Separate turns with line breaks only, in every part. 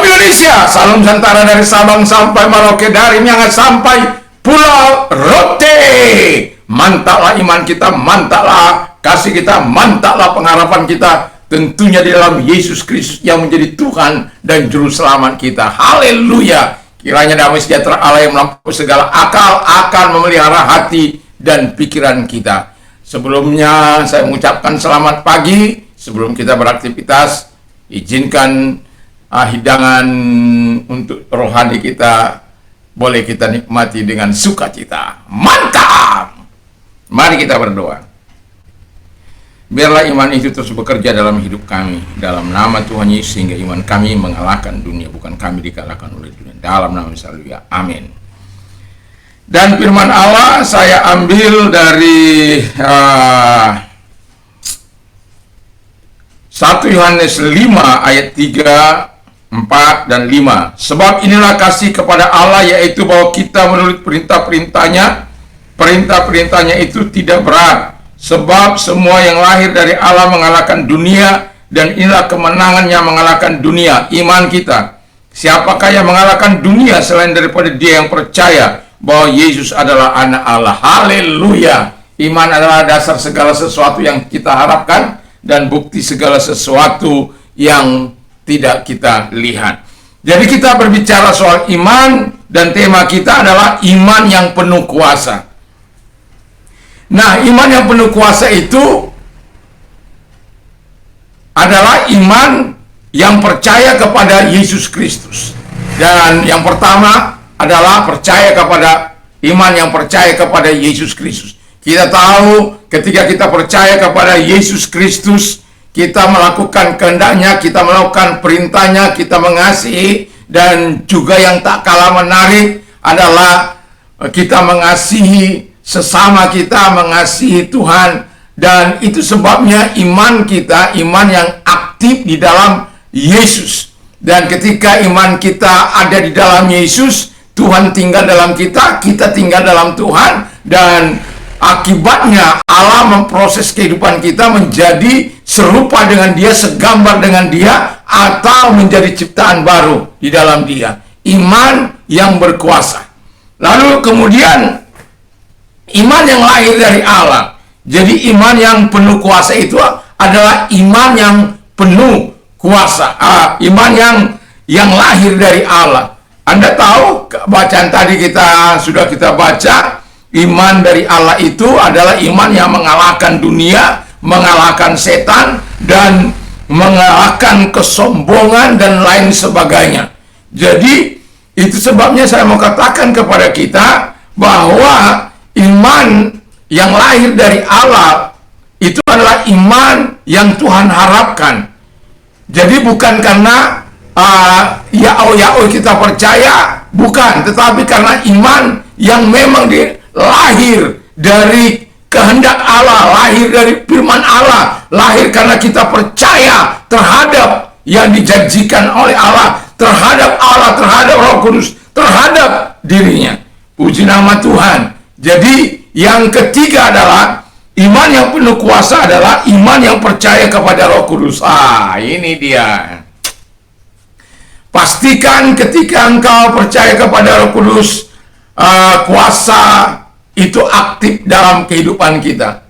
Indonesia, salam Nusantara dari Sabang sampai Merauke, dari Miangas sampai Pulau Rote. Mantaplah iman kita, mantaplah kasih kita, mantaplah pengharapan kita, tentunya di dalam Yesus Kristus yang menjadi Tuhan dan Juru Selamat kita. Haleluya. Kiranya damai sejahtera Allah yang melampaui segala akal akan memelihara hati dan pikiran kita. Sebelumnya saya mengucapkan selamat pagi. Sebelum kita beraktivitas, izinkan hidangan untuk rohani kita boleh kita nikmati dengan sukacita. Mantap! Mari kita berdoa. Biarlah iman itu terus bekerja dalam hidup kami, dalam nama Tuhan Yesus, sehingga iman kami mengalahkan dunia, bukan kami dikalahkan oleh dunia. Dalam nama Yesus, haleluya. Amin. Dan firman Allah saya ambil dari 1 Yohanes 5 ayat 3, 4, dan 5. Sebab inilah kasih kepada Allah, yaitu bahwa kita menurut perintah-perintahnya. Perintah-perintahnya itu tidak berat, sebab semua yang lahir dari Allah mengalahkan dunia, dan inilah kemenangannya mengalahkan dunia, iman kita. Siapakah yang mengalahkan dunia selain daripada dia yang percaya bahwa Yesus adalah anak Allah? Haleluya. Iman adalah dasar segala sesuatu yang kita harapkan dan bukti segala sesuatu yang tidak kita lihat. Jadi kita berbicara soal iman, dan tema kita adalah iman yang penuh kuasa. Nah, iman yang penuh kuasa itu adalah iman yang percaya kepada Yesus Kristus. Dan yang pertama adalah percaya kepada iman yang percaya kepada Yesus Kristus. Kita tahu ketika kita percaya kepada Yesus Kristus, kita melakukan kehendaknya, kita melakukan perintahnya, kita mengasihi, dan juga yang tak kalah menarik adalah kita mengasihi sesama kita, mengasihi Tuhan. Dan itu sebabnya iman kita, iman yang aktif di dalam Yesus. Dan ketika iman kita ada di dalam Yesus, Tuhan tinggal dalam kita, kita tinggal dalam Tuhan, dan akibatnya Allah memproses kehidupan kita menjadi serupa dengan Dia, segambar dengan Dia, atau menjadi ciptaan baru di dalam Dia. Iman yang berkuasa. Lalu kemudian iman yang lahir dari Allah. Jadi iman yang penuh kuasa itu adalah iman yang penuh kuasa. Iman yang lahir dari Allah. Anda tahu bacaan tadi sudah kita baca. Iman dari Allah itu adalah iman yang mengalahkan dunia, mengalahkan setan, dan mengalahkan kesombongan dan lain sebagainya. Jadi itu sebabnya saya mau katakan kepada kita bahwa iman yang lahir dari Allah itu adalah iman yang Tuhan harapkan. Jadi bukan karena kita percaya, bukan, tetapi karena iman yang memang lahir dari kehendak Allah, lahir dari firman Allah, lahir karena kita percaya terhadap yang dijanjikan oleh Allah, terhadap Allah, terhadap Roh Kudus, terhadap dirinya. Puji nama Tuhan. Jadi yang ketiga adalah iman yang penuh kuasa adalah iman yang percaya kepada Roh Kudus. Ini dia. Pastikan ketika engkau percaya kepada Roh Kudus, kuasa itu aktif dalam kehidupan kita.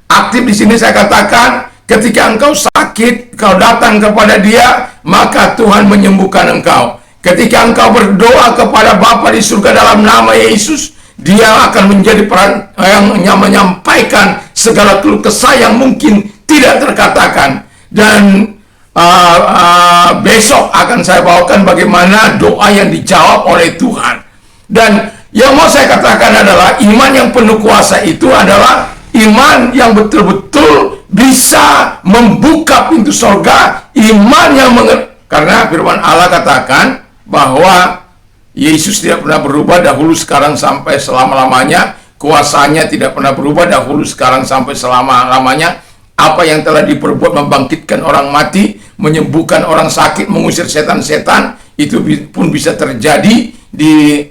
Aktif di sini saya katakan, ketika engkau sakit, kau datang kepada Dia, maka Tuhan menyembuhkan engkau. Ketika engkau berdoa kepada Bapa di surga dalam nama Yesus, Dia akan menjadi peran yang menyampaikan segala keluh kesah yang mungkin tidak terkatakan. Dan besok akan saya bawakan bagaimana doa yang dijawab oleh Tuhan. Dan yang mau saya katakan adalah iman yang penuh kuasa itu adalah iman yang betul-betul bisa membuka pintu surga. Iman yang karena firman Allah katakan bahwa Yesus tidak pernah berubah dahulu, sekarang, sampai selama-lamanya. Kuasanya tidak pernah berubah dahulu, sekarang, sampai selama-lamanya. Apa yang telah diperbuat membangkitkan orang mati, menyembuhkan orang sakit, mengusir setan-setan, itu pun bisa terjadi di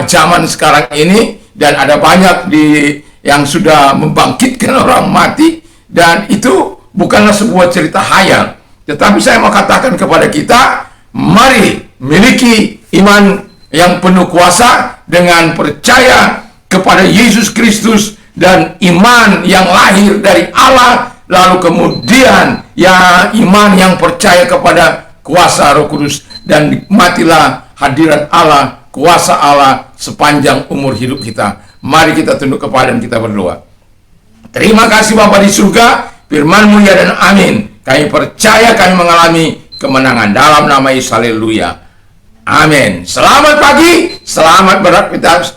zaman sekarang ini. Dan ada banyak yang sudah membangkitkan orang mati, dan itu bukanlah sebuah cerita hayal. Tetapi saya mau katakan kepada kita, mari miliki iman yang penuh kuasa dengan percaya kepada Yesus Kristus dan iman yang lahir dari Allah, lalu kemudian ya iman yang percaya kepada kuasa Roh Kudus, dan nikmatilah hadirat Allah, kuasa Allah sepanjang umur hidup kita. Mari kita tunduk kepala dan kita berdoa. Terima kasih Bapa di surga, firman-Mu ya dan amin. Kami percaya kami mengalami kemenangan dalam nama Yesus. Haleluya. Amin. Selamat pagi, selamat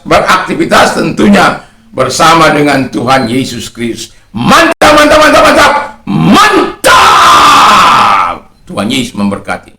beraktivitas tentunya bersama dengan Tuhan Yesus Kristus. Mantap, mantap, mantap, mantap, mantap. Tuhan Yesus memberkati.